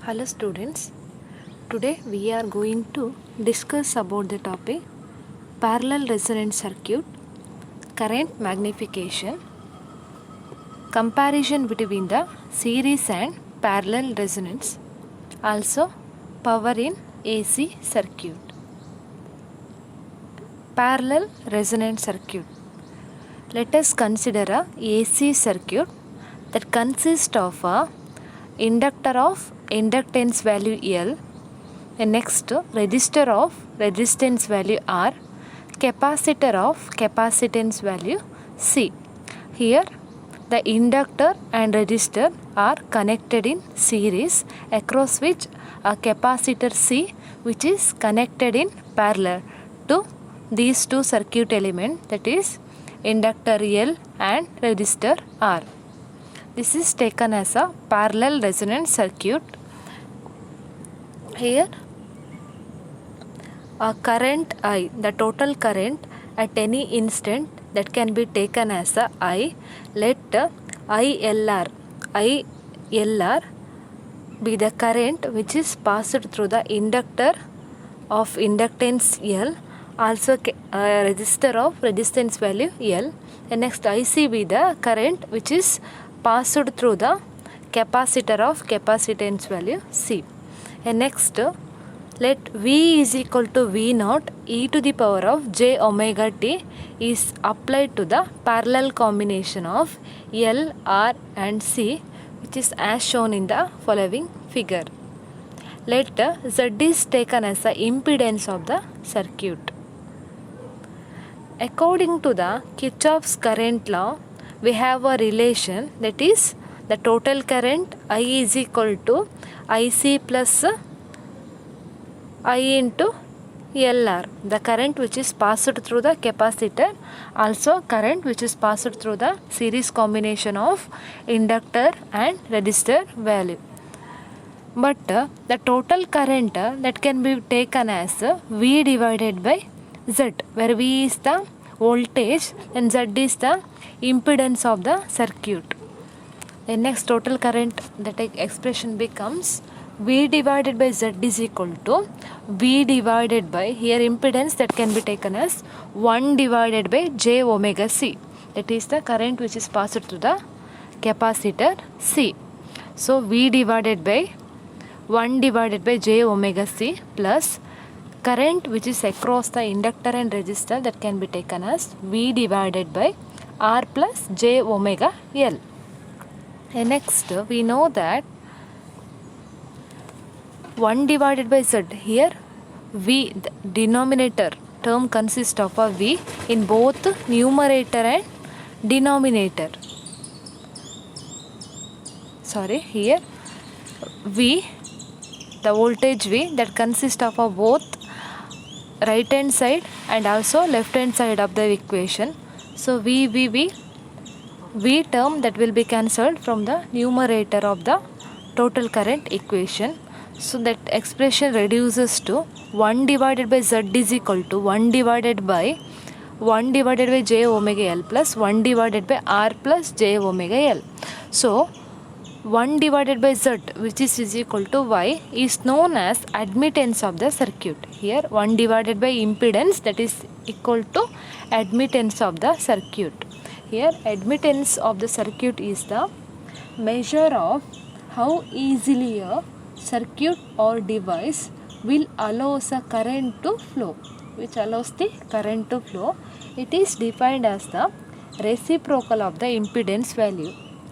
Hello students, today we are going to discuss about the topic parallel resonance circuit, current magnification, comparison between the series and parallel resonance, also power in AC circuit. Parallel resonance circuit. Let us consider a AC circuit that consists of a inductor of inductance value L, and next resistor of resistance value R, capacitor of capacitance value C. Here the inductor and resistor are connected in series, across which a capacitor C which is connected in parallel to these two circuit elements, that is inductor L and resistor R. This is taken as a parallel resonance circuit. Here a current I, the total current at any instant, that can be taken as a I. Let ILR be the current which is passed through the inductor of inductance L, also resistor of resistance value L, and next IC be the current which is passed through the capacitor of capacitance value C. And next let V is equal to V naught e to the power of j omega t is applied to the parallel combination of L, R and C, which is as shown in the following figure. Let Z is taken as the impedance of the circuit. According to the Kirchhoff's current law, we have a relation, that is the total current I is equal to IC plus I into LR, the current which is passed through the capacitor, also current which is passed through the series combination of inductor and resistor value. But the total current that can be taken as V divided by Z, where V is the voltage and Z is the impedance of the circuit. The next total current, that expression becomes V divided by Z is equal to V divided by, here impedance that can be taken as 1 divided by j omega C, that is the current which is passed through the capacitor C. So V divided by 1 divided by j omega C plus current which is across the inductor and resistor, that can be taken as V divided by R plus j omega L. And next we know that 1 divided by Z, here V, the denominator term consists of a V in both numerator and denominator. Here V, the voltage V, that consists of both right hand side and also left hand side of the equation. So V term that will be cancelled from the numerator of the total current equation. So that expression reduces to 1 divided by Z is equal to 1 divided by j omega L plus 1 divided by R plus j omega L. So 1 divided by Z, which is equal to Y, is known as admittance of the circuit. Here 1 divided by impedance, that is equal to admittance of the circuit. Here admittance of the circuit is the measure of how easily a circuit or device will allows a current to flow, which allows the current to flow. It is defined as the reciprocal of the impedance value,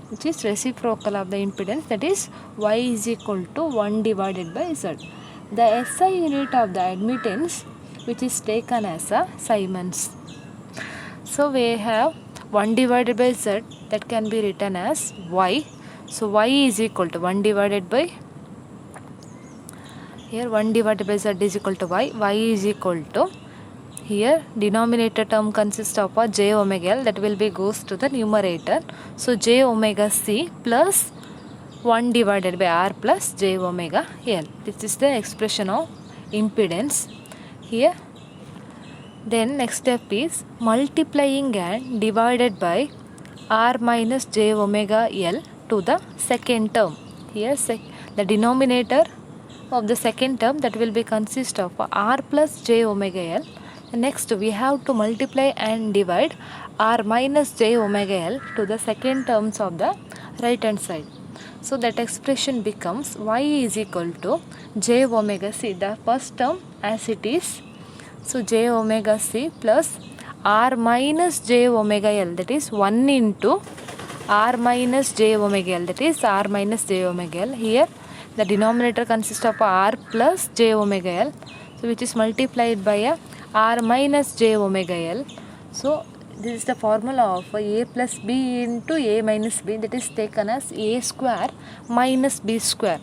which is reciprocal of the impedance, that is Y is equal to 1 divided by Z. The SI unit of the admittance, which is taken as a Siemens. So we have 1 divided by Z, that can be written as Y. So Y is equal to 1 divided by, here 1 divided by Z is equal to Y. Y is equal to, here denominator term consists of a j omega L, that will be goes to the numerator. So j omega C plus 1 divided by R plus j omega L. This is the expression of impedance. Here then next step is multiplying and divided by R minus j omega L to the second term. Here the denominator of the second term that will be consist of r plus j omega l. Next we have to multiply and divide r minus j omega l to the second terms of the right hand side. So that expression becomes y is equal to j omega c, the first term as it is. So j omega c plus r minus j omega l, that is 1 into r minus j omega l, that is r minus j omega l. Here the denominator consists of r plus j omega l, so which is multiplied by a r minus j omega l. So this is the formula of a plus b into a minus b, that is taken as a square minus b square.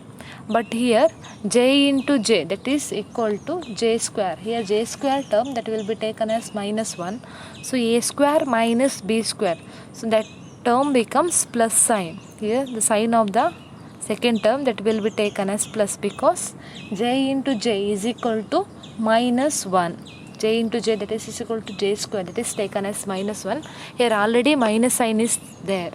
But here j into j, that is equal to j square. Here j square term that will be taken as minus 1. So a square minus b square. So that term becomes plus sign. Here the sign of the second term that will be taken as plus, because j into j is equal to minus 1. J into j, that is equal to j square, that is taken as minus 1. Here already minus sign is there.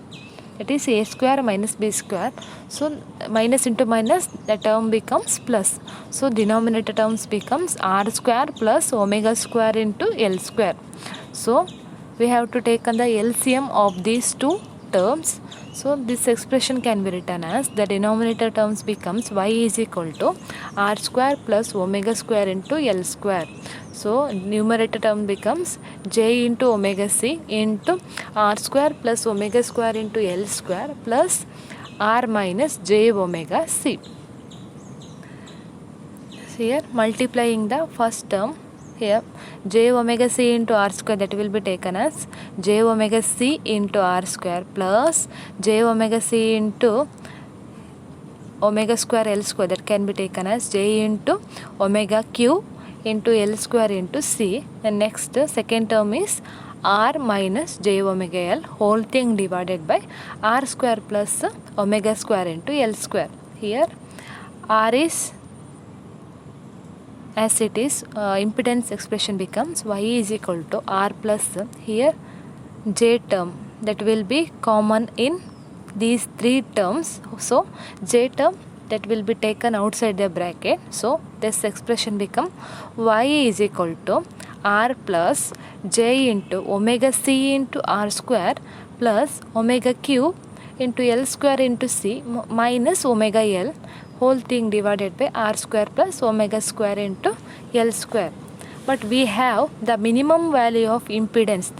It is a square minus b square. So minus into minus, the term becomes plus. So denominator terms becomes r square plus omega square into l square. So we have to take on the LCM of these two terms. So this expression can be written as the denominator terms becomes y is equal to r square plus omega square into l square. So numerator term becomes j into omega c into r square plus omega square into l square plus r minus j omega c. So here multiplying the first term, here j omega c into r square, that will be taken as j omega c into r square plus j omega c into omega square l square, that can be taken as j into omega q into l square into c. And next second term is r minus j omega l, whole thing divided by r square plus omega square into l square. Here r is as it is, impedance expression becomes y is equal to r plus here j term that will be common in these three terms. So j term that will be taken outside the bracket. So this expression become y is equal to r plus j into omega c into r square plus omega q into l square into c minus omega l, whole thing divided by r square plus omega square into l square. But we have the minimum value of impedance,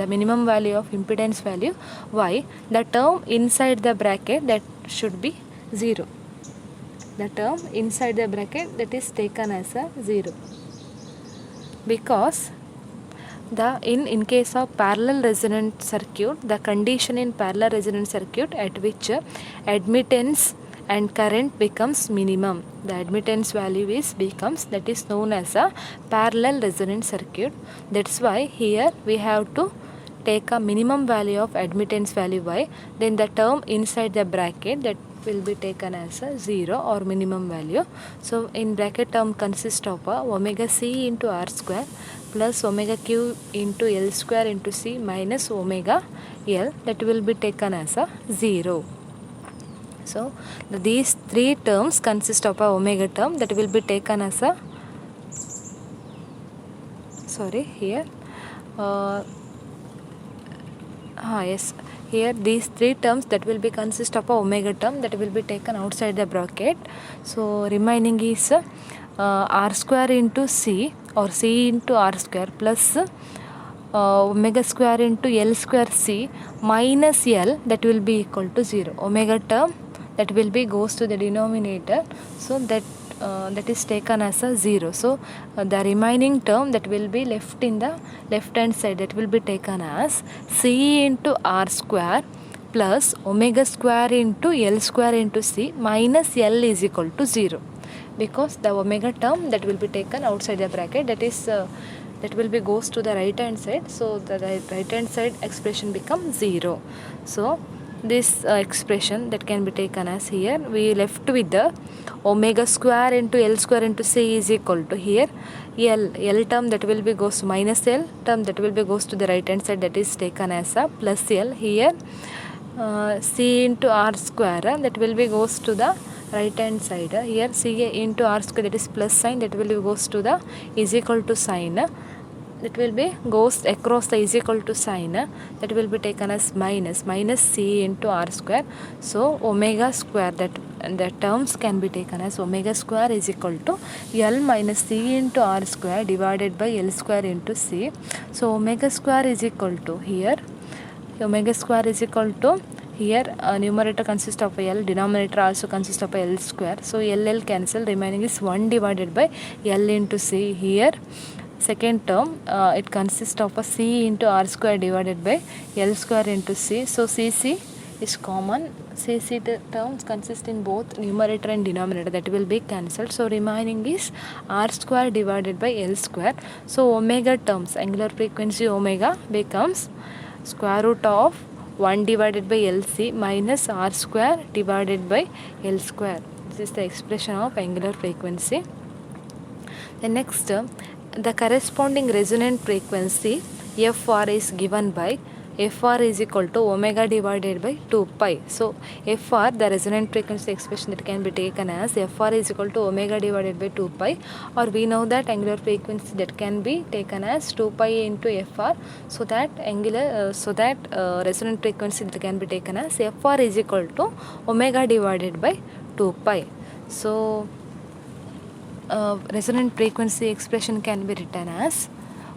value y, the term inside the bracket that should be 0. The term inside the bracket that is taken as a 0, because in case of parallel resonant circuit, the condition in parallel resonant circuit at which admittance and current becomes minimum, the admittance value becomes, that is known as a parallel resonant circuit. That's why here we have to take a minimum value of admittance value y, then the term inside the bracket that will be taken as a 0 or minimum value. So in bracket term consists of omega c into r square plus omega q into l square into c minus omega l, that will be taken as a 0. So these three terms consist of a omega term that will be taken as a here these three terms that will be consist of a omega term that will be taken outside the bracket. So remaining is r square into c or c into r square plus omega square into l square c minus l, that will be equal to 0. Omega term that will be goes to the denominator, so that is taken as a 0. So the remaining term that will be left in the left hand side, that will be taken as c into r square plus omega square into l square into c minus l is equal to 0, because the omega term that will be taken outside the bracket, that is that will be goes to the right hand side, so the right hand side expression becomes 0. So this expression that can be taken as, here we left with the omega square into l square into c is equal to, here l term that will be goes to minus l term that will be goes to the right hand side, that is taken as a plus l. Here c into r square that will be goes to the right hand side. Here CA into R square, that is plus sign, that will be goes to the is equal to sign. That will be goes across the is equal to sign, that will be taken as minus C into R square. So omega square, that the terms can be taken as omega square is equal to L minus C into R square divided by L square into C. So omega square is equal to here, omega square is equal to here numerator consists of L, denominator also consists of L square. So L cancel, remaining is 1 divided by L into C. Here second term it consists of a C into R square divided by L square into C. So CC is common. CC terms consist in both numerator and denominator, that will be cancelled. So remaining is R square divided by L square. So omega terms, angular frequency omega becomes square root of 1 divided by LC minus R square divided by L square. This is the expression of angular frequency. The next, the corresponding resonant frequency FR is given by FR is equal to omega divided by 2 pi. So FR, the resonant frequency expression, that can be taken as FR is equal to omega divided by 2 pi, or we know that angular frequency that can be taken as 2 pi into FR. So that resonant frequency that can be taken as FR is equal to omega divided by 2 pi. So resonant frequency expression can be written as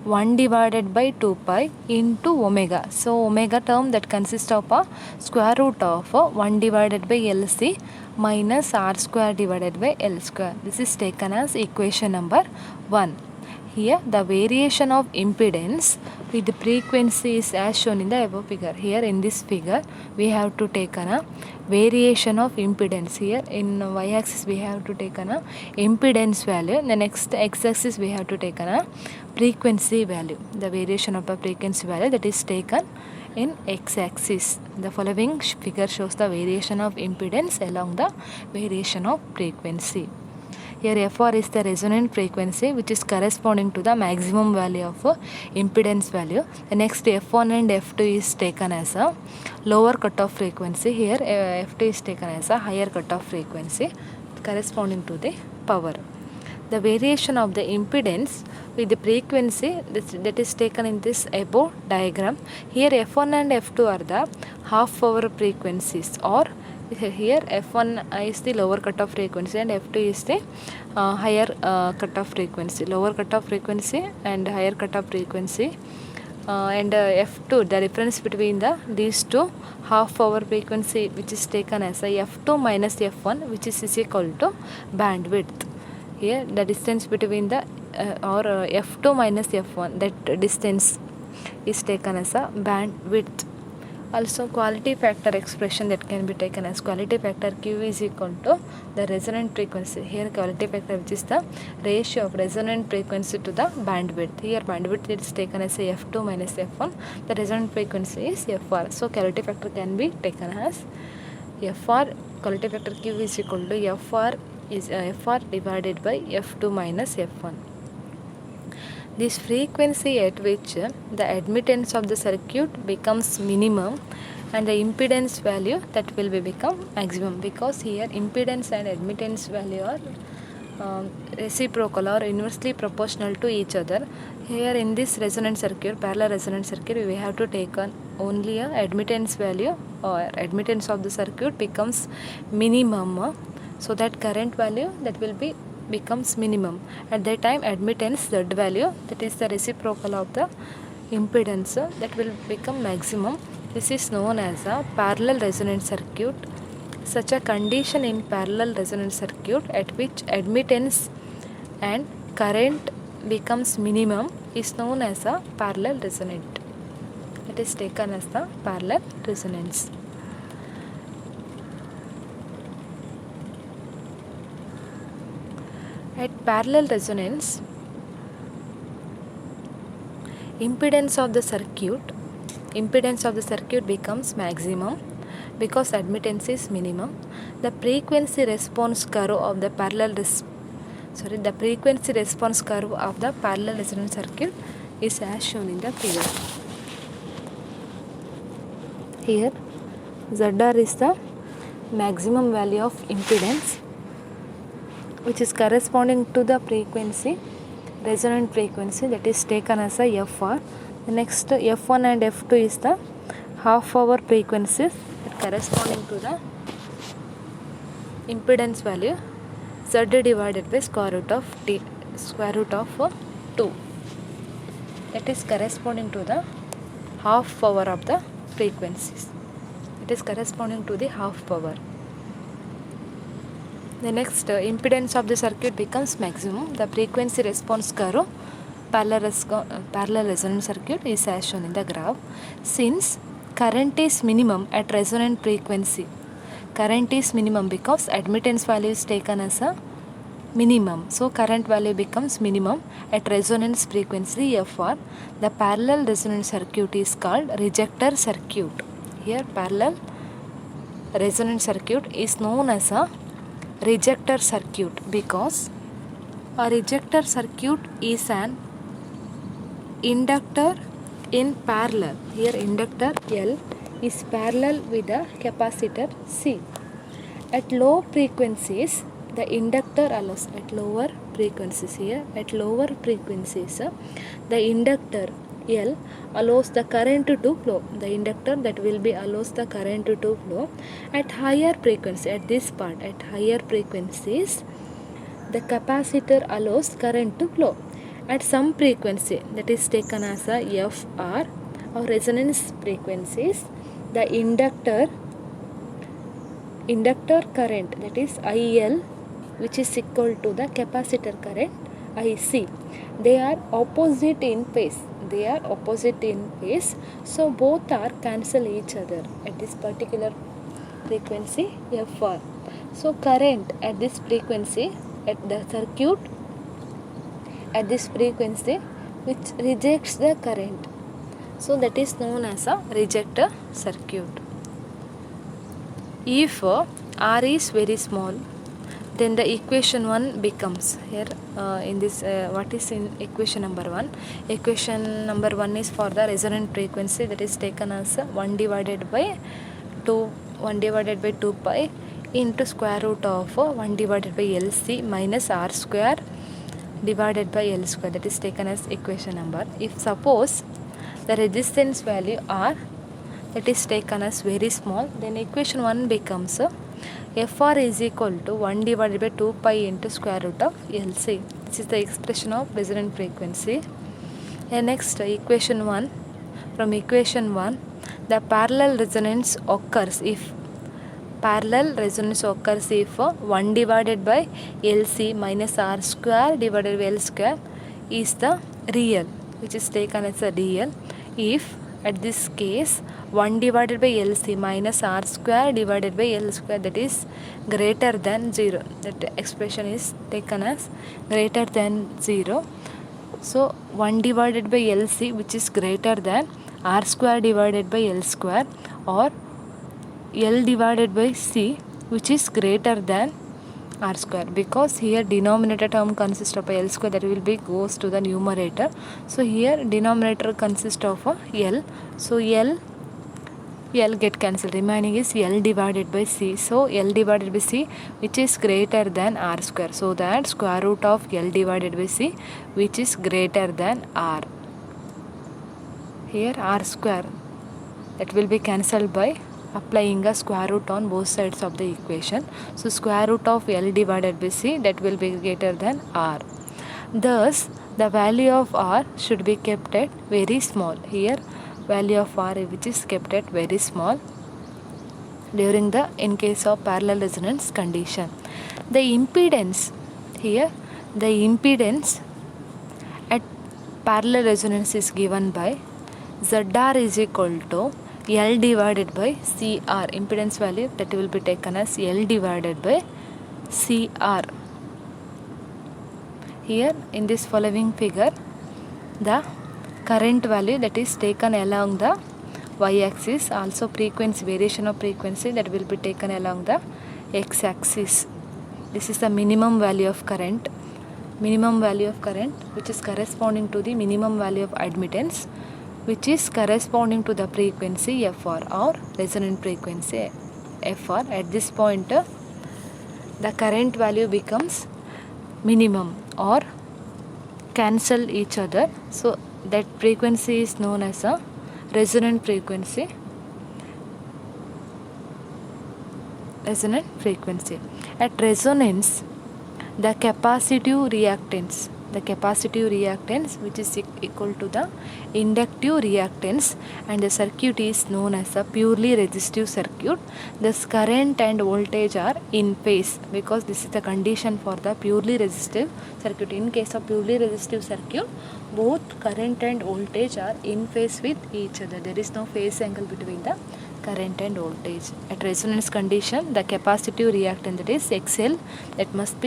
1 divided by 2 pi into omega. So omega term that consists of a square root of 1 divided by LC minus R square divided by L square. This is taken as equation number 1. Here the variation of impedance with the frequency is as shown in the above figure. Here in this figure we have to take a variation of impedance. Here in y-axis we have to take a impedance value. The next x-axis we have to take a frequency value. The variation of the frequency value that is taken in x-axis. The following figure shows the variation of impedance along the variation of frequency. Here FR is the resonant frequency which is corresponding to the maximum value of impedance value. The next F1 and F2 is taken as a lower cutoff frequency. Here F2 is taken as a higher cutoff frequency corresponding to the power. The variation of the impedance with the frequency that is taken in this above diagram. Here F1 and F2 are the half power frequencies, or here F1 is the lower cutoff frequency and F2 is the higher cutoff frequency. Lower cutoff frequency and higher cutoff frequency, and F2, the difference between these two half power frequency which is taken as a F2 minus F1, which is equal to bandwidth. Here the distance between the F2 minus F1, that distance is taken as a bandwidth. Also quality factor expression that can be taken as quality factor Q is equal to the resonant frequency. Here quality factor, which is the ratio of resonant frequency to the bandwidth. Here bandwidth is taken as a F2 minus F1. The resonant frequency is FR. So quality factor can be taken as FR. Quality factor Q is equal to FR divided by F2 minus F1. This frequency at which the admittance of the circuit becomes minimum and the impedance value that will be become maximum, because here impedance and admittance value are reciprocal or inversely proportional to each other. Here in this resonant circuit, parallel resonant circuit, we have to take on only a admittance value, or admittance of the circuit becomes minimum, so that current value that will be becomes minimum. At that time admittance Z value, that is the reciprocal of the impedance, that will become maximum. This is known as a parallel resonant circuit. Such a condition in parallel resonant circuit at which admittance and current becomes minimum is known as a parallel resonant. It is taken as the parallel resonance. At parallel resonance, impedance of the circuit becomes maximum because admittance is minimum. The frequency response curve of the parallel resonant circuit is as shown in the figure. Here ZR is the maximum value of impedance which is corresponding to the frequency, resonant frequency, that is taken as a FR. The next F1 and F2 is the half hour frequencies corresponding to the impedance value Z divided by square root of 2. That is corresponding to the half power of the frequencies. It is corresponding to the half power. The next impedance of the circuit becomes maximum. The frequency response curve parallel resonant circuit is as shown in the graph. Since current is minimum at resonant frequency, current is minimum because admittance value is taken as a minimum. So current value becomes minimum at resonance frequency FR. The parallel resonant circuit is called rejector circuit. Here parallel resonant circuit is known as a rejector circuit because a rejector circuit is an inductor in parallel. Here inductor L is parallel with the capacitor C. At low frequencies, the inductor allows the inductor L allows the current to flow. The inductor that will be allows the current to flow at higher frequency. At this part, at higher frequencies, the capacitor allows current to flow. At some frequency, that is taken as a FR or resonance frequencies, the inductor current, that is IL, which is equal to the capacitor current IC. They are opposite in phase. So both are cancel each other at this particular frequency FR. So current at this frequency, at the circuit at this frequency, which rejects the current. So that is known as a rejector circuit. If R is very small, then the equation 1 becomes here in this what is in equation number 1. Equation number 1 is for the resonant frequency, that is taken as 1 divided by 2 pi into square root of 1 divided by LC minus R square divided by L square, that is taken as equation number. If suppose the resistance value R, that is taken as very small, then equation 1 becomes FR is equal to 1 divided by 2 pi into square root of LC. This is the expression of resonant frequency. And next equation 1, from equation 1, the parallel resonance occurs if 1 divided by LC minus R square divided by L square is the real, which is taken as a real. If at this case 1 divided by LC minus R square divided by L square, that is greater than 0, that expression is taken as greater than 0. So 1 divided by LC, which is greater than R square divided by L square, or L divided by C, which is greater than R square, because here denominator term consists of a L square, that will be goes to the numerator. So here denominator consists of a L, so L get cancelled, remaining is L divided by C. So L divided by C, which is greater than R square, so that square root of L divided by C, which is greater than R. Here R square, that will be cancelled by applying a square root on both sides of the equation. So square root of L divided by C, that will be greater than R. Thus the value of R should be kept at very small. Here value of R, which is kept at very small during the in case of parallel resonance condition. The impedance here, the impedance at parallel resonance is given by ZR is equal to L divided by CR, impedance value that will be taken as L divided by CR. Here in this following figure, the current value that is taken along the y-axis, also frequency, variation of frequency, that will be taken along the x-axis. This is the minimum value of current, which is corresponding to the minimum value of admittance, which is corresponding to the frequency FR or resonant frequency FR. At this point the current value becomes minimum or cancel each other. So that frequency is known as a resonant frequency. Resonant frequency. At resonance, the capacitive reactance which is equal to the inductive reactance, and the circuit is known as a purely resistive circuit. Thus current and voltage are in phase, because this is the condition for the purely resistive circuit. In case of purely resistive circuit, both current and voltage are in phase with each other. There is no phase angle between the current and voltage. At resonance condition, the capacitive reactance, that is XC, that must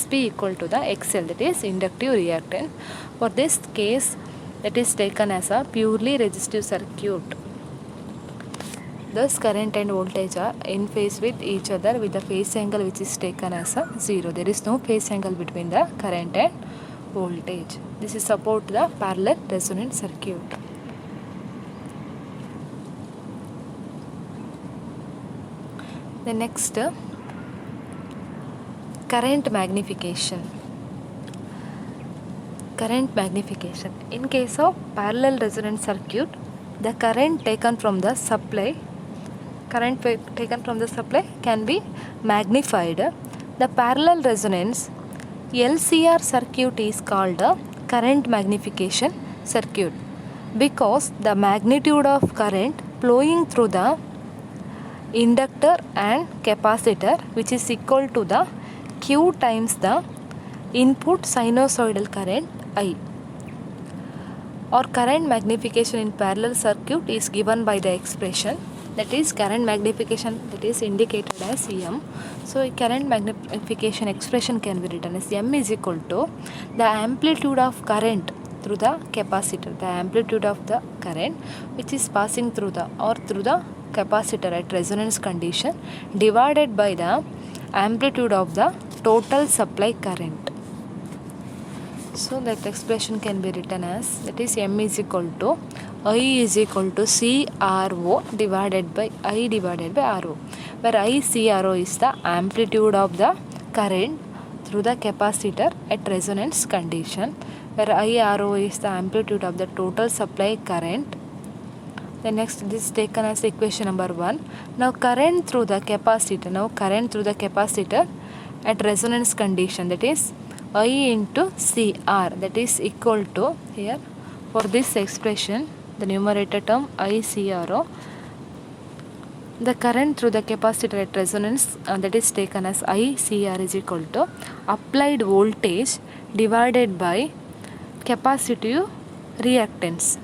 be equal to the XL, that is inductive reactance. For this case, that is taken as a purely resistive circuit. Thus current and voltage are in phase with each other with the phase angle which is taken as a 0. There is no phase angle between the current and voltage. This is about the parallel resonant circuit. The next, current magnification. In case of parallel resonant circuit, the current taken from the supply can be magnified. The parallel resonance LCR circuit is called a current magnification circuit, because the magnitude of current flowing through the inductor and capacitor, which is equal to the Q times the input sinusoidal current I. Or current magnification in parallel circuit is given by the expression, that is current magnification, that is indicated as M. So current magnification expression can be written as M is equal to the amplitude of current through the capacitor, the amplitude of the current which is passing through the capacitor at resonance condition, divided by the amplitude of the total supply current. So that expression can be written as, that is M is equal to I is equal to CRO divided by I divided by RO, where CRO is the amplitude of the current through the capacitor at resonance condition, where IRO is the amplitude of the total supply current. The next, this is taken as equation number 1. Now current through the capacitor at resonance condition, that is I into CR, that is equal to, here for this expression, the numerator term ICRO, the current through the capacitor at resonance, that is taken as ICR is equal to applied voltage divided by capacitive reactance.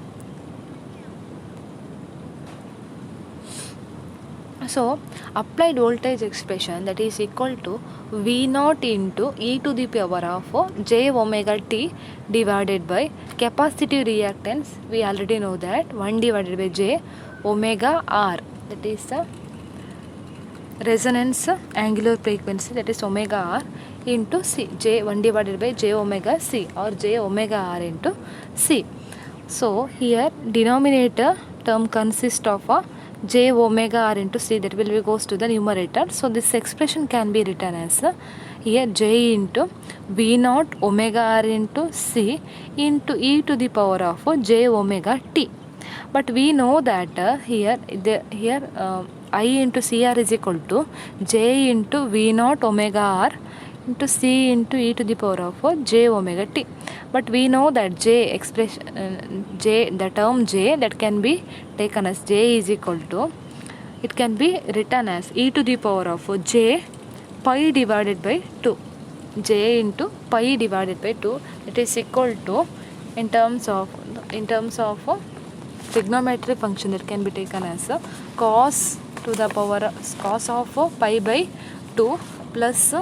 So applied voltage expression, that is equal to V0 into e to the power of j omega t divided by capacitive reactance. We already know that 1 divided by j omega r, that is the resonance angular frequency, that is omega r, into c, j 1 divided by j omega c, or j omega r into c. So here denominator term consists of a j omega r into c, that will be goes to the numerator. So this expression can be written as here j into v0 omega r into c into e to the power of j omega t. But we know that here I into cr is equal to j into v0 omega r into c into e to the power of j omega t. But we know that j expression, the term j, that can be taken as j is equal to, it can be written as e to the power of j pi divided by 2, j into pi divided by 2, it is equal to, in terms of trigonometry function, that can be taken as cos to the power cos of pi by 2 plus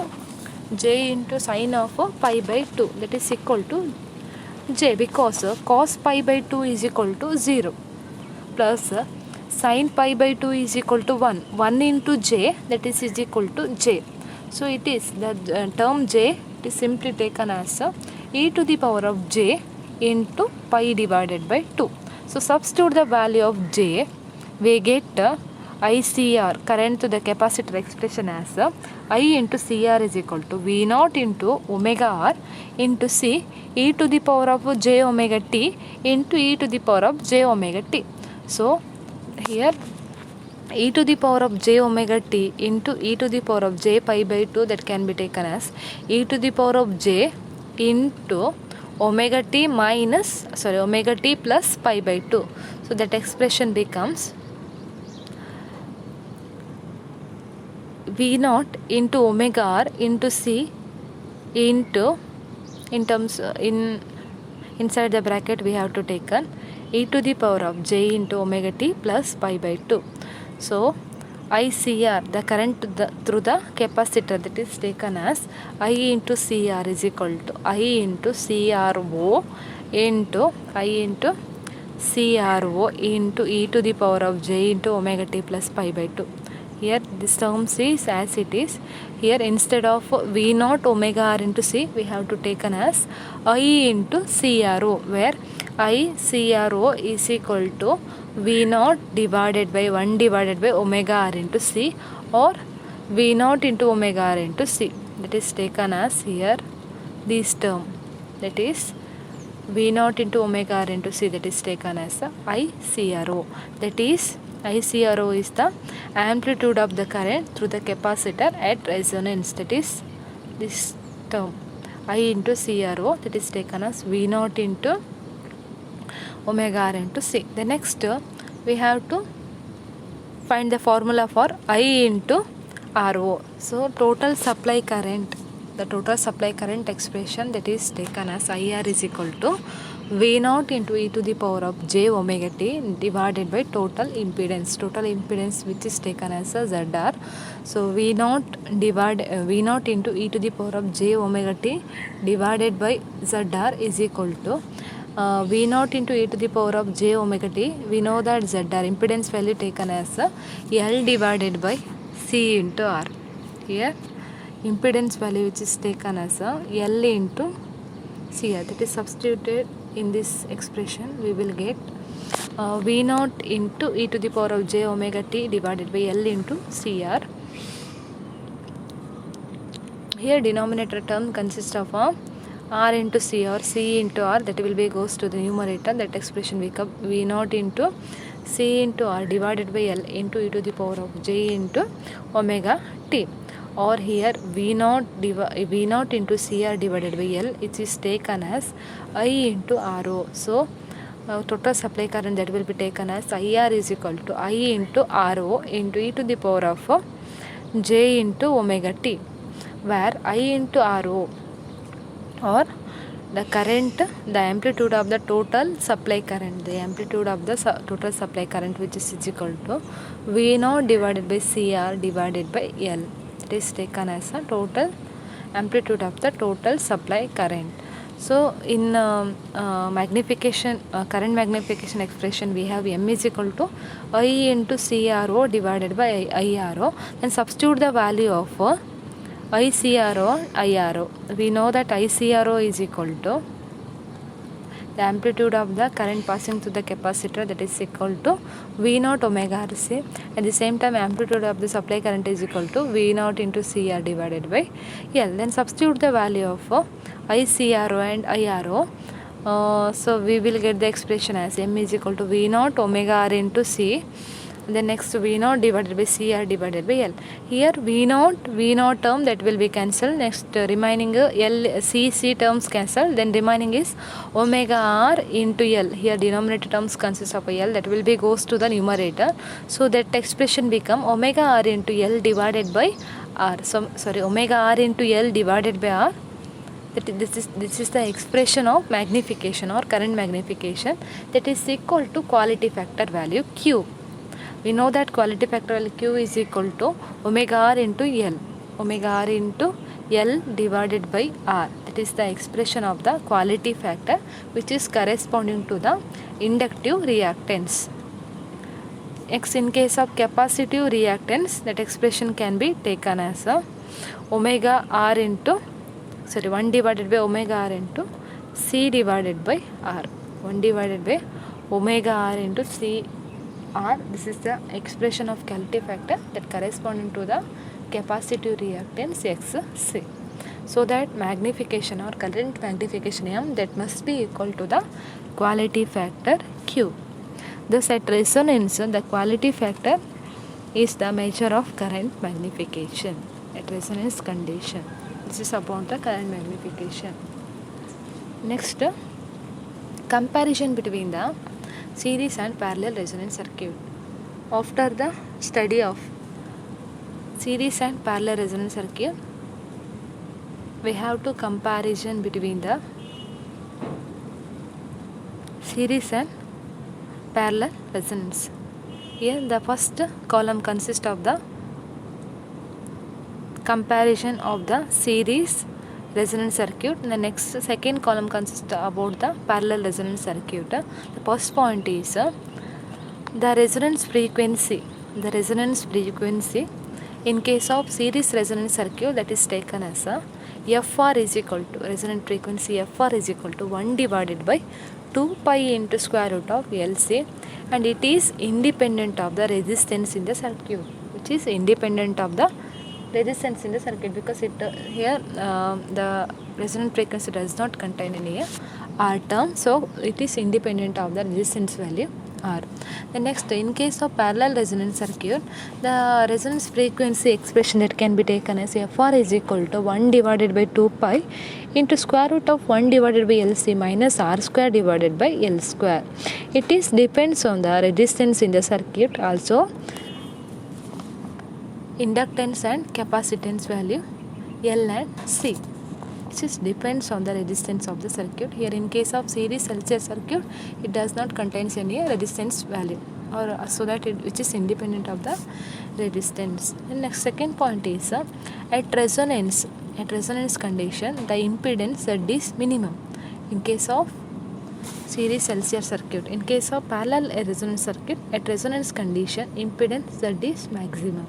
j into sine of pi by 2, that is equal to j, because cos pi by 2 is equal to 0 plus sine pi by 2 is equal to 1 into j, that is equal to j. So it is the term j is simply taken as e to the power of j into pi divided by 2. So substitute the value of j, we get ICR, current to the capacitor expression as I into CR is equal to V naught into omega R into C e to the power of j omega t into e to the power of j omega t. So here e to the power of j omega t into e to the power of j pi by 2, that can be taken as e to the power of j into omega t omega t plus pi by 2. So that expression becomes V naught into omega R into C into, inside the bracket we have to take e to the power of j into omega t plus pi by 2. So ICR, the current through the capacitor, that is taken as I into CR is equal to I into CRO into I into CRO into e to the power of j into omega t plus pi by 2. Here this term is as it is. Here instead of V naught omega R into C, we have to taken as I into CRO, where I CRO is equal to V naught divided by 1 divided by omega R into C, or V naught into omega R into C. That is taken as here this term, that is V naught into omega R into C, that is taken as ICRO. That is ICRO is the amplitude of the current through the capacitor at resonance, that is this term I into CRO, that is taken as V naught into omega R into C. The next we have to find the formula for I into RO. So total supply current, the total supply current expression, that is taken as IR is equal to V naught into e to the power of j omega t divided by total impedance which is taken as a ZR. So V naught into e to the power of j omega t divided by ZR is equal to V naught into e to the power of j omega t. We know that ZR, impedance value, taken as L divided by C into R. Here impedance value which is taken as L into CR, that is substituted in this expression. We will get V naught into e to the power of j omega t divided by L into CR. Here denominator term consists of R into C or C into R, that will be goes to the numerator. That expression become V naught into C into R divided by L into e to the power of j into omega t. Or here V naught into CR divided by L, it is taken as I into RO. So total supply current, that will be taken as IR is equal to I into RO into e to the power of j into omega t, where I into RO or the current, the amplitude of the total supply current, total supply current which is equal to V naught divided by CR divided by L. It is taken as a total amplitude of the total supply current. So in current magnification expression, we have M is equal to I into CRO divided by IRO. Then substitute the value of ICRO IRO. We know that ICRO is equal to the amplitude of the current passing through the capacitor, that is equal to V naught omega RC. At the same time, amplitude of the supply current is equal to V naught into CR divided by L. Then substitute the value of ICRO and IRO. So we will get the expression as M is equal to V naught omega R into C. Then next V naught divided by CR divided by L. Here V naught term, that will be cancelled. Next remaining C terms cancel. Then remaining is omega R into L. Here denominator terms consist of L, that will be goes to the numerator. So that expression become omega R into L divided by R. So sorry, omega R into L divided by R. This is the expression of magnification or current magnification, that is equal to quality factor value Q. We know that quality factor value Q is equal to omega R into L. Omega R into L divided by R. That is the expression of the quality factor which is corresponding to the inductive reactance. X in case of capacitive reactance, that expression can be taken as omega R into 1 divided by omega R into C divided by R. 1 divided by omega R into C R, this is the expression of quality factor that corresponding to the capacitive reactance XC. So that magnification or current magnification M that must be equal to the quality factor Q. Thus at resonance the quality factor is the measure of current magnification at resonance condition. This is about the current magnification. Next, comparison between the series and parallel resonance circuit. After the study of series and parallel resonance circuit, we have to comparison between the series and parallel resonance. Here the first column consists of the comparison of the series resonance circuit, and the next second column consists about the parallel resonance circuit. The first point is the resonance frequency. The resonance frequency in case of series resonance circuit, that is taken as a FR is equal to resonant frequency FR is equal to 1 divided by 2 pi into square root of LC, and it is independent of the resistance in the circuit, which is independent of the resistance in the circuit, because it here the resonant frequency does not contain any R term, so it is independent of the resistance value R. The next, in case of parallel resonance circuit, the resonance frequency expression that can be taken as FR is equal to 1 divided by 2 pi into square root of 1 divided by LC minus R square divided by L square. It is depends on the resistance in the circuit, also inductance and capacitance value L and C. This depends on the resistance of the circuit. Here in case of series LC circuit, it does not contain any resistance value, or so that it which is independent of the resistance. And next second point is at resonance condition the impedance Z is minimum in case of series LC circuit. In case of parallel resonance circuit, at resonance condition impedance Z is maximum.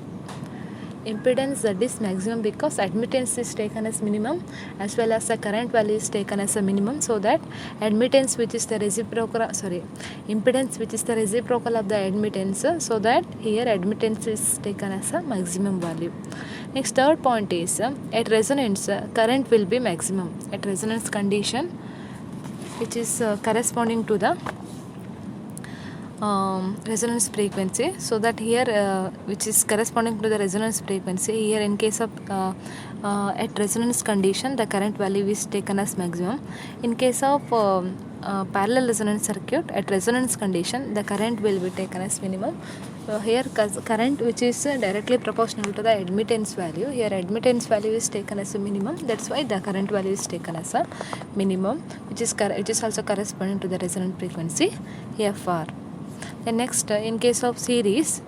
Impedance Z is maximum because admittance is taken as minimum as well as the current value is taken as a minimum, so that admittance which is the reciprocal impedance which is the reciprocal of the admittance, so that here admittance is taken as a maximum value. Next third point is at resonance current will be maximum at resonance condition, which is corresponding to the resonance frequency, so that here which is corresponding to the resonance frequency, here in case of at resonance condition the current value is taken as maximum. In case of parallel resonance circuit, at resonance condition the current will be taken as minimum. So here current which is directly proportional to the admittance value, here admittance value is taken as a minimum, that's why the current value is taken as a minimum, which is also corresponding to the resonant frequency FR. The next, in case of series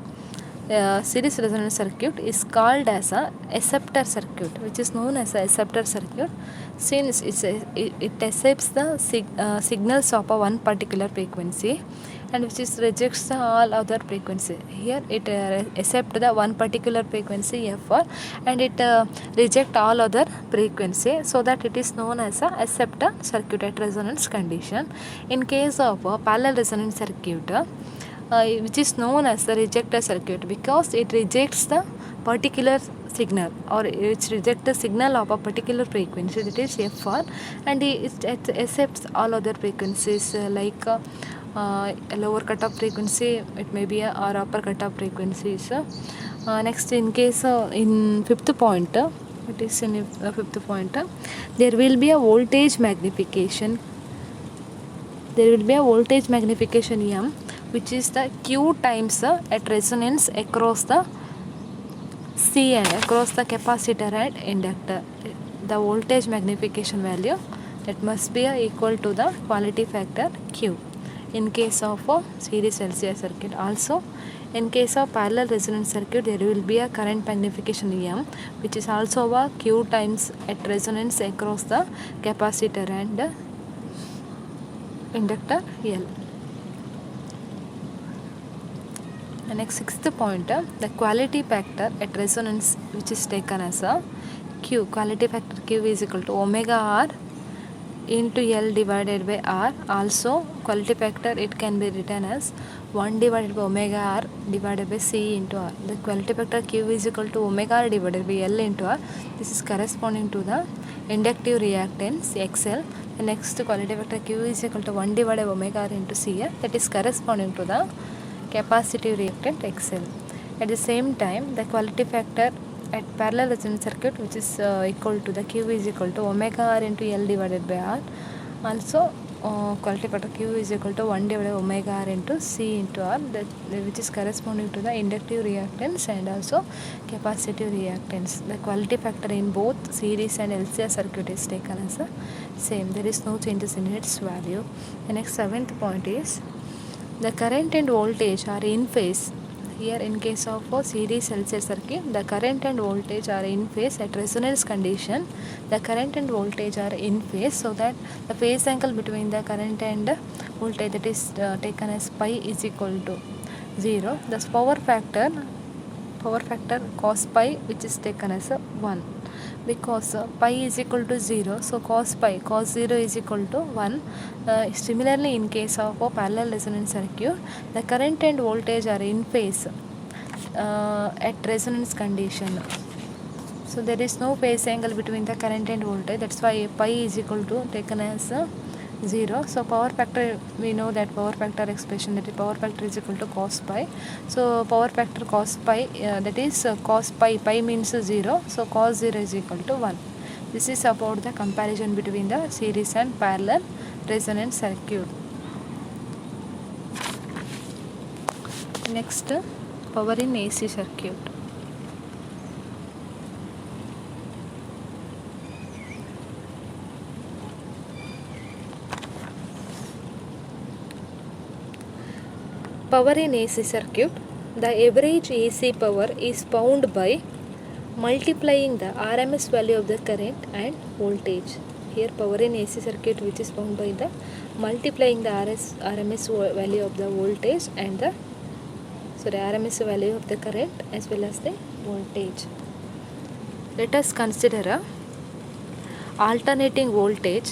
resonance circuit is called as a acceptor circuit, which is known as a acceptor circuit since it accepts the signals of a one particular frequency, and which is rejects all other frequency. Here it accepts the one particular frequency FR, and it reject all other frequency, so that it is known as a acceptor circuit at resonance condition. In case of a parallel resonance circuit, which is known as the rejector circuit, because it rejects the particular signal, or it rejects the signal of a particular frequency, that is FR, and it accepts all other frequencies like a lower cutoff frequency, it may be or upper cutoff frequencies. Next, in case in fifth point, it is in fifth point, there will be a voltage magnification. There will be a voltage magnification M, which is the Q times at resonance across the C and across the capacitor and inductor. The voltage magnification value that must be equal to the quality factor Q in case of a series LC circuit. Also, in case of parallel resonance circuit, there will be a current magnification M, which is also a Q times at resonance across the capacitor and inductor L. The next sixth point, the quality factor at resonance, which is taken as a Q. Quality factor Q is equal to omega R into L divided by R. Also quality factor it can be written as 1 divided by omega R divided by C into R. The quality factor Q is equal to omega R divided by L into R. This is corresponding to the inductive reactance XL. The next quality factor Q is equal to 1 divided by omega R into CL. That is corresponding to the capacitive reactant XL. At the same time, the quality factor at parallel resonance circuit, which is equal to the Q is equal to omega R into L divided by R. Also quality factor Q is equal to 1 divided by omega R into C into R, which is corresponding to the inductive reactance and also capacitive reactance. The quality factor in both series and LCR circuit is taken as the same. There is no changes in its value. The next 7th point is the current and voltage are in phase. Here in case of a series LCR circuit, the current and voltage are in phase at resonance condition. The current and voltage are in phase, so that the phase angle between the current and voltage, that is taken as pi is equal to 0. Thus power factor cos pi, which is taken as 1, because pi is equal to 0, so cos 0 is equal to 1. Similarly, in case of a parallel resonance circuit, the current and voltage are in phase at resonance condition. So there is no phase angle between the current and voltage, that's why pi is equal to taken as 0. So power factor, we know that power factor expression, that is power factor is equal to cos pi. So power factor cos pi, that is cos pi means 0, so cos 0 is equal to 1. This is about the comparison between the series and parallel resonance circuit. Next, power in AC circuit. Power in AC circuit, the average AC power is found by multiplying the RMS value of the current and voltage. Here power in AC circuit, which is found by the multiplying the RMS value of the voltage and the RMS value of the current as well as the voltage. Let us consider a alternating voltage.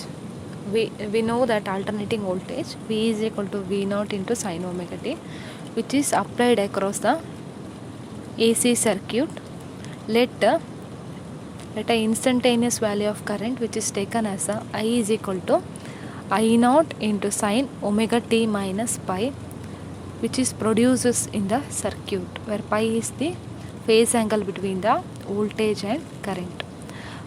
We know that alternating voltage V is equal to V0 into sin omega t, which is applied across the AC circuit. Let a instantaneous value of current, which is taken as a I is equal to I0 into sin omega t minus pi, which is produces in the circuit, where pi is the phase angle between the voltage and current,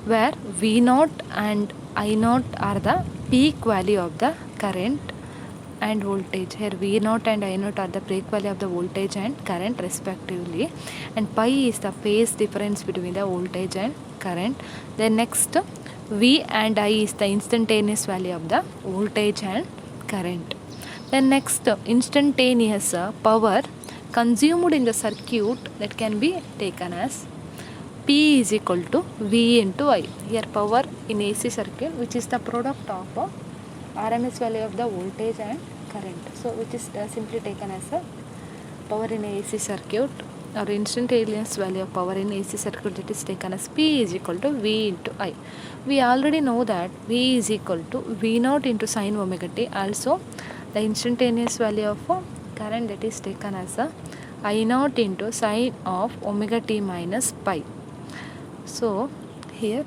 where V0 and I0 are the peak value of the current and voltage. Here V0 and I0 are the peak value of the voltage and current respectively, and pi is the phase difference between the voltage and current. Then next, V and I is the instantaneous value of the voltage and current. Then next, instantaneous power consumed in the circuit, that can be taken as P is equal to V into I. Here power in AC circuit, which is the product of RMS value of the voltage and current. So which is simply taken as a power in AC circuit, or instantaneous value of power in AC circuit, that is taken as P is equal to V into I. We already know that V is equal to V0 into sin omega t. Also the instantaneous value of current, that is taken as a I0 into sin of omega t minus pi. So here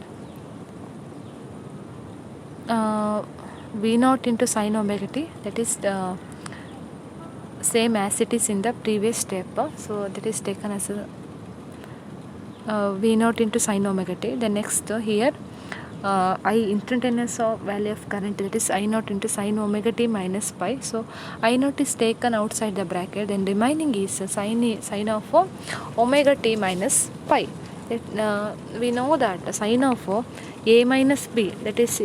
V0 into sin omega t, that is same as it is in the previous step. So that is taken as a V0 into sin omega t. The next here I instantaneous value of current, that is I0 into sin omega t minus pi. So I0 is taken outside the bracket, then remaining is sin of omega t minus pi. We know that sin of A minus B, that is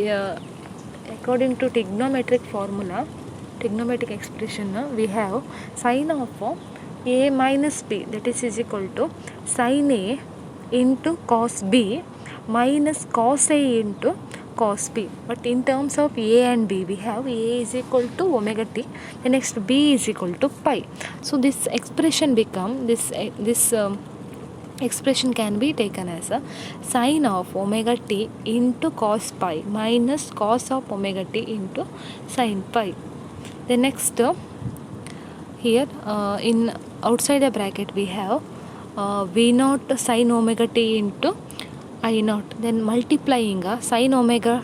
according to trigonometric formula, trigonometric expression, we have sin of A minus B, that is equal to sin A into cos B minus cos A into cos B. But in terms of A and B, we have A is equal to omega t, the next B is equal to pi. So this expression become this expression can be taken as a sine of omega t into cos pi minus cos of omega t into sin pi. The next here in outside the bracket we have v naught sin omega t into I naught, then multiplying sin omega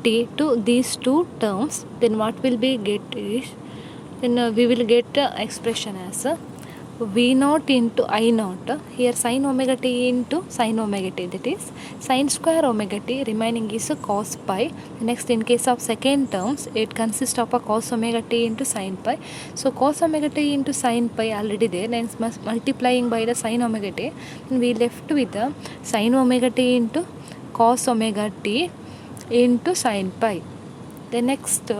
t to these two terms, then what will be get is, then we will get expression as v naught into I naught, here sin omega t into sin omega t, that is sin square omega t, remaining is cos pi. Next, in case of second terms, it consists of a cos omega t into sin pi. So cos omega t into sin pi already there, then multiplying by the sin omega t, and we left with the sin omega t into cos omega t into sin pi. The next,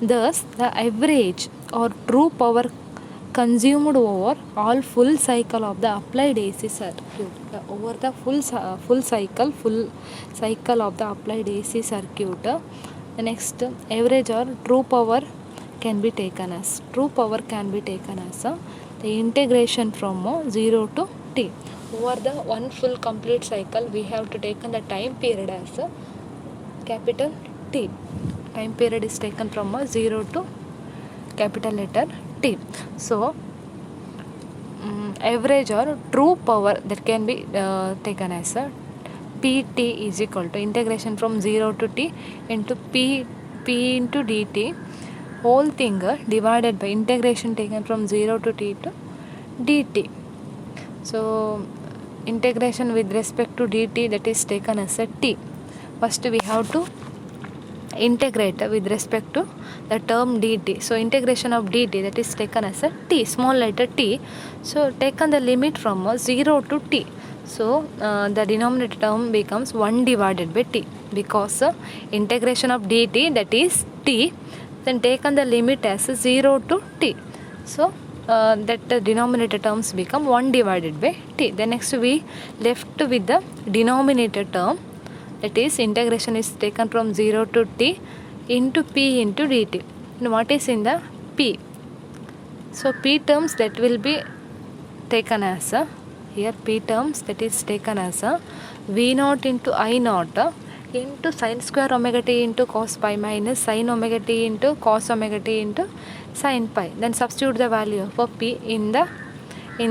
thus the average or true power consumed over all full cycle of the applied AC circuit, over the full cycle of the applied AC circuit. The next, average or true power can be taken as the integration from 0 to t. Over the one full complete cycle, we have to take the time period as capital T. Time period is taken from 0 to capital letter T. So average or true power that can be taken as a pt is equal to integration from 0 to t into p into dt whole thing divided by integration taken from 0 to t to dt. So integration with respect to dt, that is taken as a t. First we have to integrate with respect to the term dt. So integration of dt, that is taken as a t, small letter t. So taken the limit from 0 to t. So the denominator term becomes 1 divided by t, because integration of dt, that is t, then taken the limit as 0 to t. So that denominator terms become 1 divided by t. Then next we left with the denominator term, that is integration is taken from 0 to t into p into dt. And what is in the p? So p terms that will be taken as here p terms that is taken as v naught into I naught into sin square omega t into cos pi minus sin omega t into cos omega t into sin pi. Then substitute the value for p in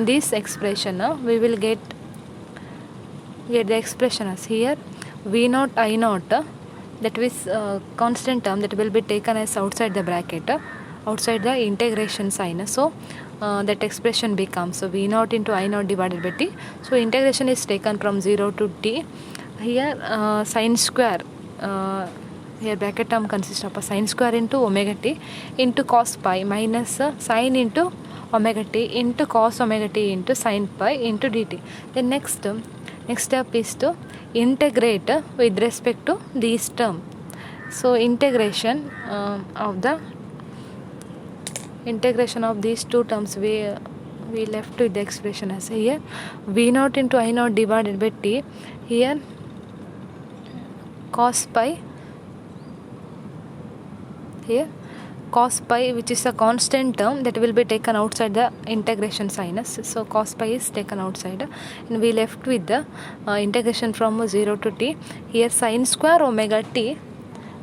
this expression. We will get the expression as here v naught I naught, that is constant term that will be taken as outside the bracket, outside the integration sign. So that expression becomes v naught into I naught divided by t. So integration is taken from 0 to t. Here sin square, here bracket term consists of a sin square into omega t into cos pi minus sin into omega t into cos omega t into sin pi into dt. The next step is to integrate with respect to these terms. So integration of these two terms, we left with the expression as here v naught into I naught divided by t, here cos pi, here cos pi, which is a constant term that will be taken outside the integration sinus. So cos pi is taken outside, and we left with the integration from 0 to t. Here sin square omega t,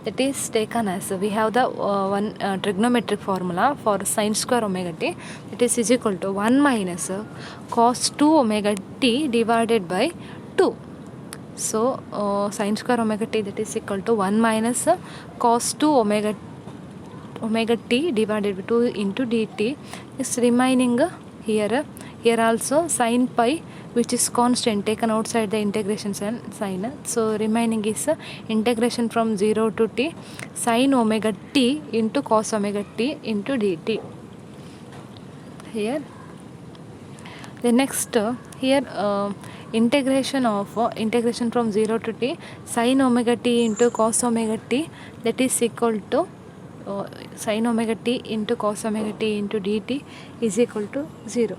that is taken as, we have the one trigonometric formula for sin square omega t, that is equal to 1 minus cos 2 omega t divided by 2. So sin square omega t, that is equal to 1 minus cos 2 omega t divided by 2 into dt is remaining here also sin pi, which is constant, taken outside the integration sign. So remaining is integration from 0 to t sin omega t into cos omega t into dt. Here the next here integration from 0 to t sin omega t into cos omega t, that is equal to sin omega t into cos omega t into dt is equal to 0,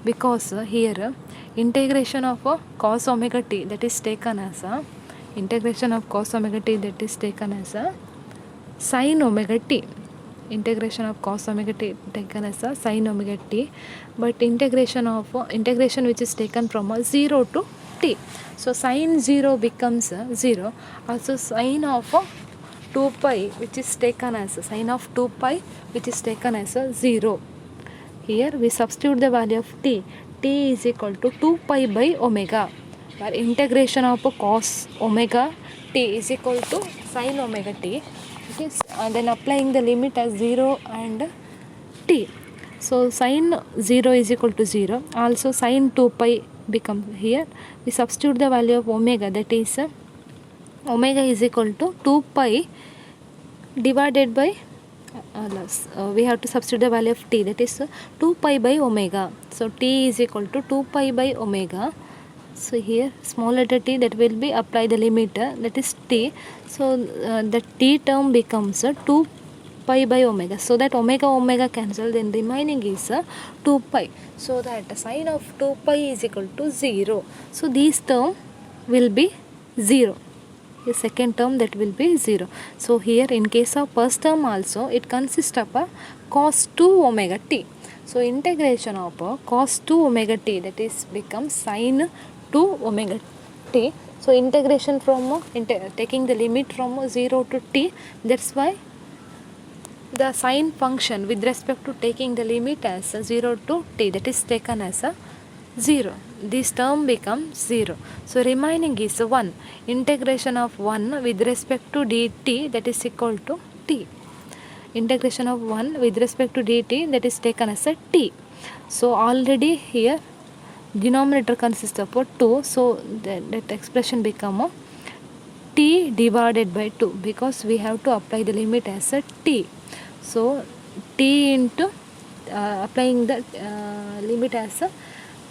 because here integration of cos omega t, that is taken as sin omega t, integration of cos omega t taken as a sin omega t, but integration which is taken from a 0 to t. So sin 0 becomes 0. Also sin of 2 pi which is taken as a sin of 2 pi which is taken as a 0. Here we substitute the value of t. T is equal to 2 pi by omega, where integration of cos omega t is equal to sin omega t. It is then applying the limit as 0 and t. So sin 0 is equal to 0. Also sin 2 pi become, here we substitute the value of omega, that is omega is equal to 2 pi divided by we have to substitute the value of t, that is 2 pi by omega. So t is equal to 2 pi by omega. So here small letter t, that will be apply the limit, that is t. So the t term becomes 2 pi by omega. So that omega cancel, then remaining is 2 pi. So that sine of 2 pi is equal to 0. So this term will be 0. The second term, that will be 0. So here in case of first term also, it consists of a cos 2 omega t. So integration of cos 2 omega t, that is becomes sin 2 omega t. So integration from taking the limit from 0 to t, that's why the sine function with respect to taking the limit as 0 to t, that is taken as a 0. This term becomes 0. So remaining is 1. Integration of 1 with respect to dt, that is equal to t. Integration of 1 with respect to dt, that is taken as a t. So already here denominator consists of 2. So that expression become a t divided by 2, because we have to apply the limit as a t. So t into applying the limit as a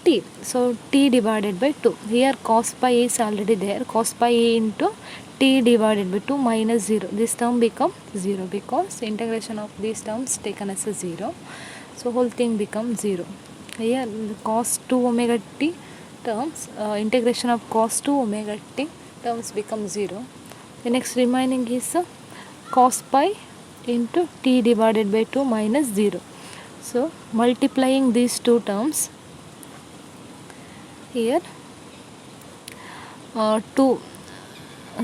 t. So t divided by 2. Here cos pi is already there. Cos pi into t divided by 2 minus 0. This term become 0 because integration of these terms taken as a 0. So whole thing becomes 0. Here the cos 2 omega t terms, integration of cos 2 omega t terms become 0. The next remaining is cos pi into t divided by 2 minus 0. So multiplying these two terms, here 2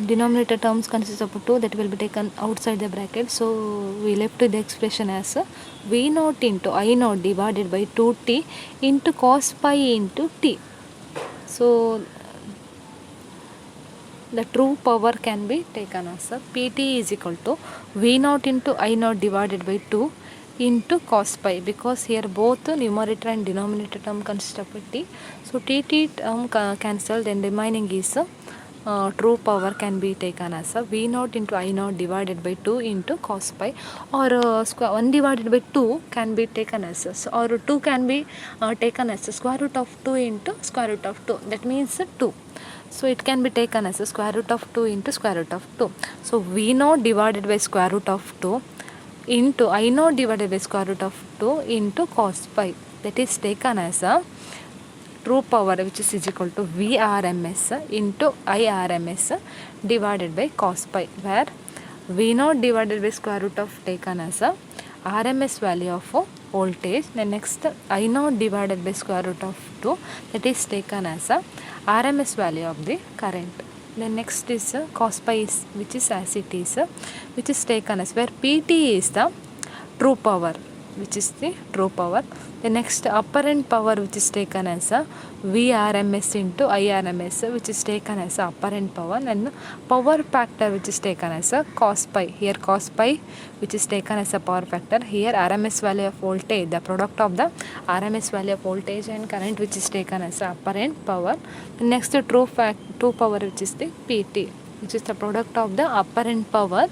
denominator terms consist of 2, that will be taken outside the bracket. So we left with the expression as v naught into I naught divided by 2t into cos pi into t. So the true power can be taken as pt is equal to v naught into I naught divided by 2 into cos pi, because here both numerator and denominator term consist of t. So t term cancelled, then remaining is true power can be taken as v naught into I naught divided by 2 into cos pi, or 1 divided by 2 can be taken as or 2 can be taken as square root of 2 into square root of 2, that means 2. So it can be taken as square root of 2 into square root of 2. So v naught divided by square root of 2 into I naught divided by square root of 2 into cos pi, that is taken as a true power, which is equal to Vrms into Irms divided by cos pi, where v naught divided by square root of taken as a RMS value of voltage. The next I naught divided by square root of 2, that is taken as a RMS value of the current. Then next is cos pi is, which is as it is, which is taken as, where Pt is the true power, which is the true power. The next apparent power, which is taken as a Vrms into Irms, which is taken as a apparent power, and power factor, which is taken as a cos pi. Here cos pi, which is taken as a power factor. Here RMS value of voltage, the product of the RMS value of voltage and current, which is taken as a apparent power. The next true power, which is the Pt, which is the product of the apparent power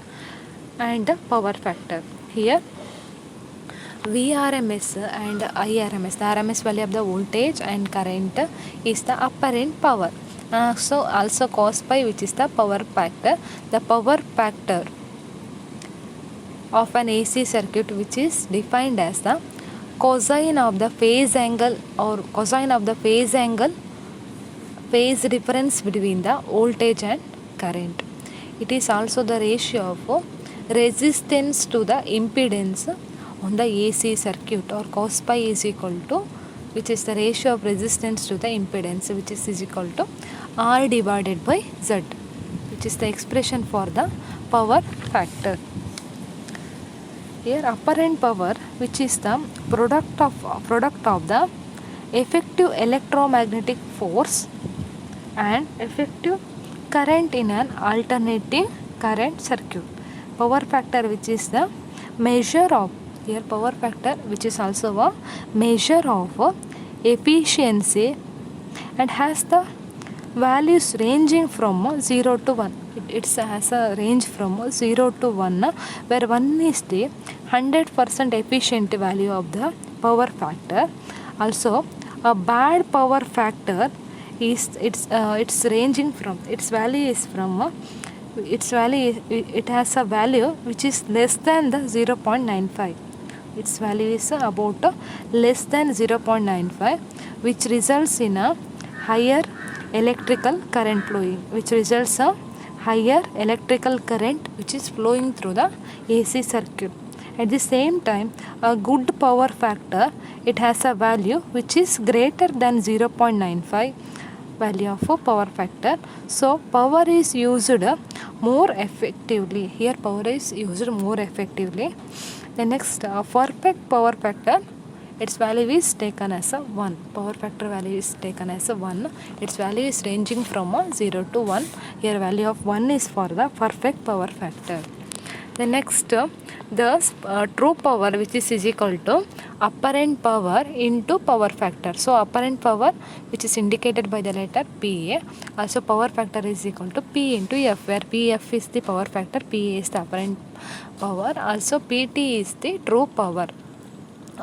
and the power factor. Here Vrms and Irms, the RMS value of the voltage and current, is the apparent power. So also cos pi, which is the power factor. The power factor of an AC circuit, which is defined as the cosine of the phase angle, or cosine of the phase difference between the voltage and current. It is also the ratio of resistance to the impedance on the AC circuit, or cos pi is equal to, which is the ratio of resistance to the impedance, which is equal to R divided by Z, which is the expression for the power factor. Here apparent power, which is the product of the effective electromagnetic force and effective current in an alternating current circuit. Power factor, which is the measure of, here power factor which is also a measure of efficiency and has the values ranging from 0 to 1. It has a range from 0 to 1, where 1 is the 100% efficient value of the power factor. Also, a bad power factor is it's ranging from, its value is from it has a value which is less than the 0.95. Its value is about less than 0.95, which results in a higher electrical current flowing, which results a higher electrical current which is flowing through the AC circuit. At the same time, a good power factor, it has a value which is greater than 0.95 value of a power factor. So power is used more effectively. Here power is used more effectively. The next perfect power factor, its value is taken as a 1. Power factor value is taken as a 1. Its value is ranging from 0 to 1. Here value of 1 is for the perfect power factor. The next, the true power, which is equal to apparent power into power factor. So apparent power, which is indicated by the letter PA. Also power factor is equal to P into F, where PF is the power factor, PA is the apparent power. Also PT is the true power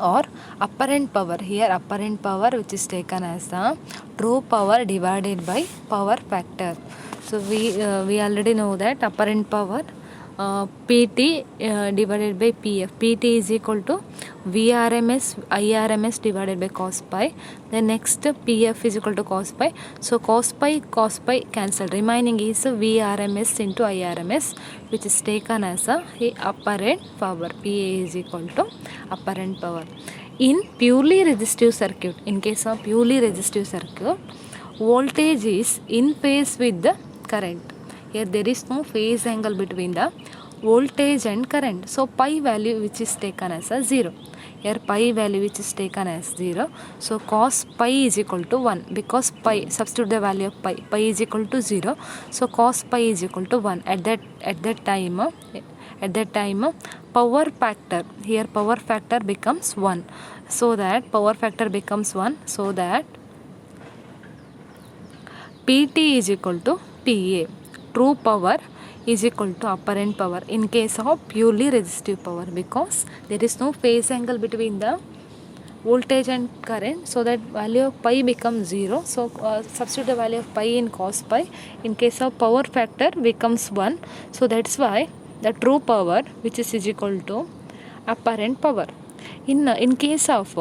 or apparent power. Here apparent power, which is taken as the true power divided by power factor. So we already know that apparent power, PT divided by PF. PT is equal to VRMS IRMS divided by cos pi. Then next PF is equal to cos pi. So cos pi cancel. Remaining is VRMS into IRMS, which is taken as a apparent power. PA is equal to apparent power. In purely resistive circuit, in case of purely resistive circuit, voltage is in phase with the current. Here there is no phase angle between the voltage and current. So pi value which is taken as a 0. Here pi value which is taken as 0. So cos pi is equal to 1, because pi, substitute the value of pi. Pi is equal to 0. So cos pi is equal to 1. At that time power factor, here power factor becomes 1. So that power factor becomes 1. So that PT is equal to PA. True power is equal to apparent power in case of purely resistive power, because there is no phase angle between the voltage and current, so that value of pi becomes 0. So substitute the value of pi in cos pi. In case of power factor becomes 1. So that's why the true power, which is equal to apparent power. In case of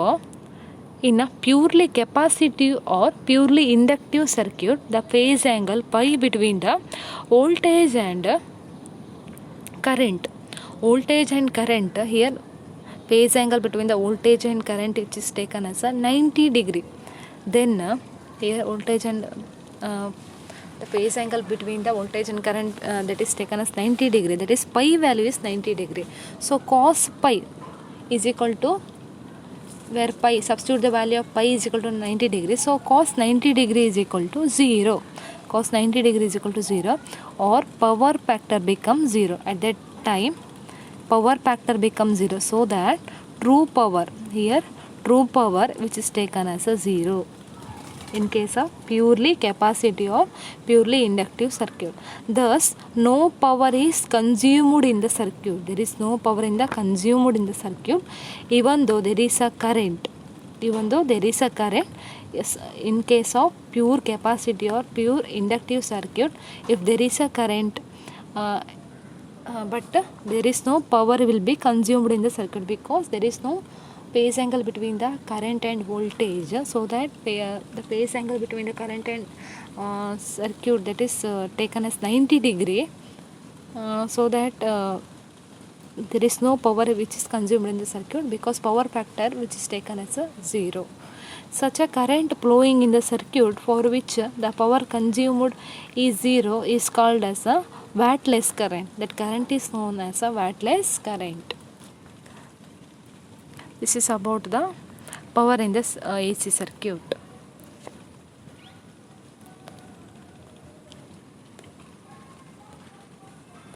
in a purely capacitive or purely inductive circuit, the phase angle pi between the voltage and current. Voltage and current, here phase angle between the voltage and current, which is taken as a 90 degree. Then here voltage and the phase angle between the voltage and current, that is taken as 90 degree. That is pi value is 90 degree. So cos pi is equal to, where pi, substitute the value of pi is equal to 90 degrees. So cos 90 degree is equal to 0. Cos 90 degree is equal to 0, or power factor becomes 0. At that time power factor becomes 0. So that true power, here true power which is taken as a 0 in case of purely capacitive or purely inductive circuit. Thus no power is consumed in the circuit. There is no power consumed in the circuit, even though there is a current. Yes, in case of pure capacity or pure inductive circuit, if there is a current, but there is no power will be consumed in the circuit, because there is no phase angle between the current and voltage. So that the phase angle between the current and circuit, that is taken as 90 degree, so that there is no power which is consumed in the circuit because power factor which is taken as a 0. Such a current flowing in the circuit for which the power consumed is 0 is called as a wattless current. That current is known as a wattless current. This is about the power in this AC circuit.